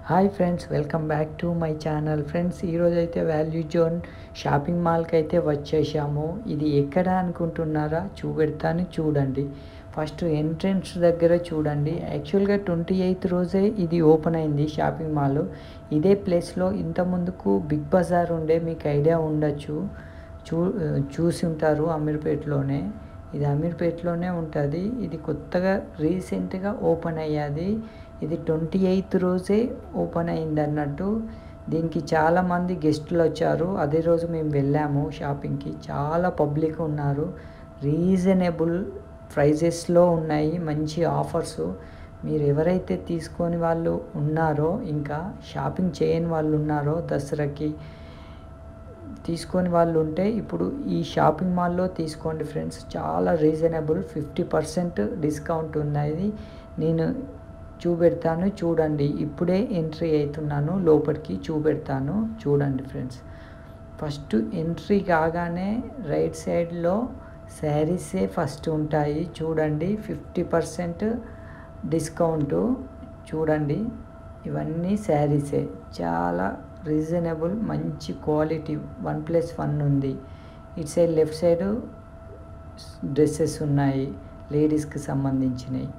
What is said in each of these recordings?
Hi friends, welcome back to my channel. Friends, ఈరోజు అయితే value zone shopping మాల్కి అయితే వచ్చేసాము. ఇది ఎక్కడ అనుకుంటున్నారా? చూపెడతాను, చూడండి. ఫస్ట్ ఎంట్రన్స్ దగ్గర చూడండి. యాక్చువల్గా 28th రోజే ఇది ఓపెన్ అయింది షాపింగ్ మాల్. ఇదే ప్లేస్లో ఇంత ముందుకు బిగ్ బజార్ ఉండే, మీకు ఐడియా ఉండొచ్చు, చూసి ఉంటారు. అమీర్పేట్లోనే, ఇది అమీర్పేట్లోనే ఉంటుంది. ఇది కొత్తగా రీసెంట్గా ఓపెన్ అయ్యాది. ఇది 28th రోజే ఓపెన్ అయింది అన్నట్టు. దీనికి చాలామంది గెస్టులు వచ్చారు. అదే రోజు మేము వెళ్ళాము షాపింగ్కి. చాలా పబ్లిక్ ఉన్నారు. రీజనబుల్ ప్రైజెస్లో ఉన్నాయి, మంచి ఆఫర్స్. మీరు ఎవరైతే తీసుకొని వాళ్ళు ఉన్నారో, ఇంకా షాపింగ్ చేయని వాళ్ళు ఉన్నారో, దసరాకి తీసుకొని వాళ్ళు ఉంటే ఇప్పుడు ఈ షాపింగ్ మాల్లో తీసుకోండి ఫ్రెండ్స్. చాలా రీజనబుల్, 50% డిస్కౌంట్ ఉన్నది. నేను చూపెడతాను, చూడండి. ఇప్పుడే ఎంట్రీ అవుతున్నాను, లోపలికి చూపెడతాను, చూడండి ఫ్రెండ్స్. ఫస్ట్ ఎంట్రీ కాగానే రైట్ సైడ్లో శారీసే ఫస్ట్ ఉంటాయి, చూడండి. 50% డిస్కౌంటు, చూడండి. ఇవన్నీ శారీసే, చాలా రీజనబుల్, మంచి క్వాలిటీ. 1+1 ఉంది. ఇటు సైడ్ లెఫ్ట్ సైడు డ్రెస్సెస్ ఉన్నాయి, లేడీస్కి సంబంధించినవి.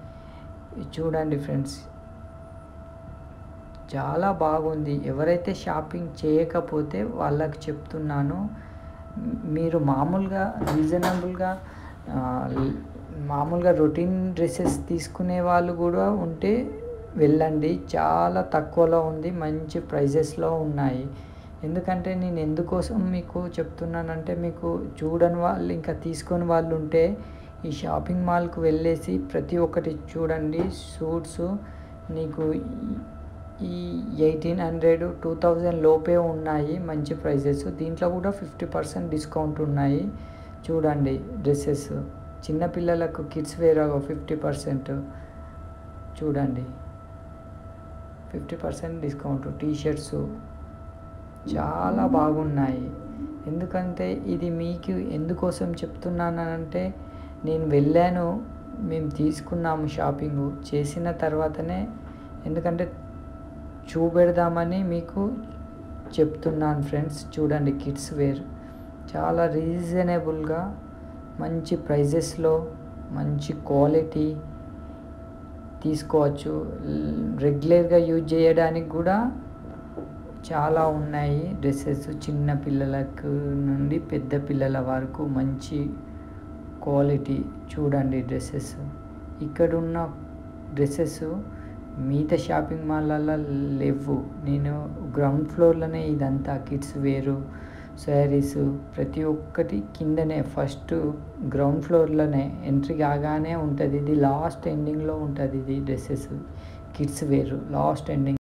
చూడండి ఫ్రెండ్స్, చాలా బాగుంది. ఎవరైతే షాపింగ్ చేయకపోతే వాళ్ళకి చెప్తున్నాను, మీరు మామూలుగా మామూలుగా రొటీన్ డ్రెస్సెస్ తీసుకునే వాళ్ళు కూడా ఉంటే వెళ్ళండి. చాలా తక్కువలో ఉంది, మంచి ప్రైజెస్లో ఉన్నాయి. ఎందుకంటే నేను ఎందుకోసం మీకు చెప్తున్నానంటే, మీకు చూడని వాళ్ళు ఇంకా తీసుకొని వాళ్ళు ఉంటే ఈ షాపింగ్ మాల్కు వెళ్ళేసి ప్రతి ఒక్కటి చూడండి. సూట్స్ నీకు ఈ 1800, 2000 లోపే ఉన్నాయి, మంచి ప్రైజెస్. దీంట్లో కూడా 50% డిస్కౌంట్ ఉన్నాయి, చూడండి. డ్రెస్సెస్ చిన్నపిల్లలకు కిడ్స్ వేర్ 50%, చూడండి. 50% డిస్కౌంట్. టీషర్ట్స్ చాలా బాగున్నాయి. ఎందుకంటే ఇది మీకు ఎందుకోసం చెప్తున్నానంటే, నేను వెళ్ళాను, మేము తీసుకున్నాము షాపింగ్ చేసిన తర్వాతనే, ఎందుకంటే చూపెడదామని మీకు చెప్తున్నాను ఫ్రెండ్స్. చూడండి, కిడ్స్ వేర్ చాలా రీజనబుల్గా, మంచి ప్రైజెస్లో, మంచి క్వాలిటీ తీసుకోవచ్చు. రెగ్యులర్గా యూజ్ చేయడానికి కూడా చాలా ఉన్నాయి డ్రెస్సెస్. చిన్న పిల్లలకు నుండి పెద్ద పిల్లల వరకు మంచి క్వాలిటీ, చూడండి. డ్రెస్సెస్ ఇక్కడున్న డ్రెస్సెస్ మిగతా షాపింగ్ మాల్లలో లేవు. నేను గ్రౌండ్ ఫ్లోర్లోనే ఇదంతా కిడ్స్ వేరు, శారీస్ ప్రతి ఒక్కటి కిందనే, ఫస్ట్ గ్రౌండ్ ఫ్లోర్లోనే ఎంట్రీ కాగానే ఉంటుంది. ఇది లాస్ట్ ఎండింగ్లో ఉంటుంది. ఇది డ్రెస్సెస్ కిడ్స్ వేరు లాస్ట్ ఎండింగ్.